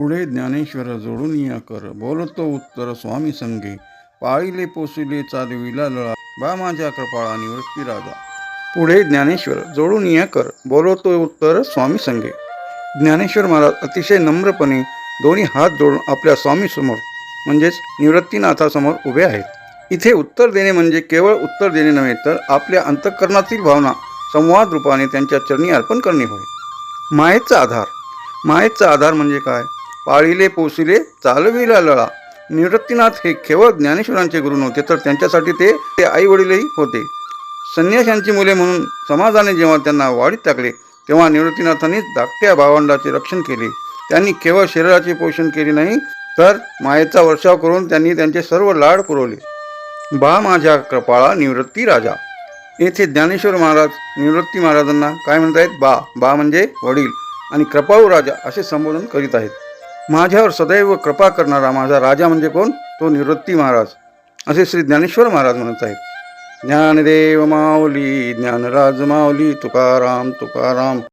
पुढे ज्ञानेश्वर जोडून या कर, बोलतो उत्तर स्वामी संगे. पाळीले पोसिले चालविला लळा, बा माझ्या कृपाळा निवृत्ती राजा. पुढे ज्ञानेश्वर जोडून या कर, बोलतो उत्तर स्वामी संगे. ज्ञानेश्वर महाराज अतिशय नम्रपणे दोन्ही हात जोडून आपल्या स्वामीसमोर म्हणजेच निवृत्तीनाथासमोर उभे आहेत. इथे उत्तर देणे म्हणजे केवळ उत्तर देणे नव्हे, तर आपल्या अंतःकरणातील भावना संवाद रूपाने त्यांच्या चरणी अर्पण करणे होय. मायेचा आधार म्हणजे काय? पाळीले पोसिले चालविला लळा. निवृत्तीनाथ हे केवळ ज्ञानेश्वरांचे गुरु नव्हते, तर त्यांच्यासाठी ते आई वडीलही होते. संन्याशांची मुले म्हणून समाजाने जेव्हा त्यांना वाढीत टाकले, तेव्हा निवृत्तीनाथांनी धाकट्या भावंडाचे रक्षण केले. त्यांनी केवळ शरीराचे पोषण केले नाही, तर मायेचा वर्षाव करून त्यांनी त्यांचे सर्व लाड पुरवले. बा माझ्या कृपाळा निवृत्ती राजा. येथे ज्ञानेश्वर महाराज निवृत्ती महाराजांना काय म्हणतायत? बा म्हणजे वडील आणि कृपाळू राजा असे संबोधन करीत आहेत. माझ्यावर सदैव कृपा करणारा माझा राजा म्हणजे कोण? तो निवृत्ती महाराज असे श्री ज्ञानेश्वर महाराज म्हणत आहेत. ज्ञानदेव माऊली, ज्ञानराज माऊली, तुकाराम तुकाराम.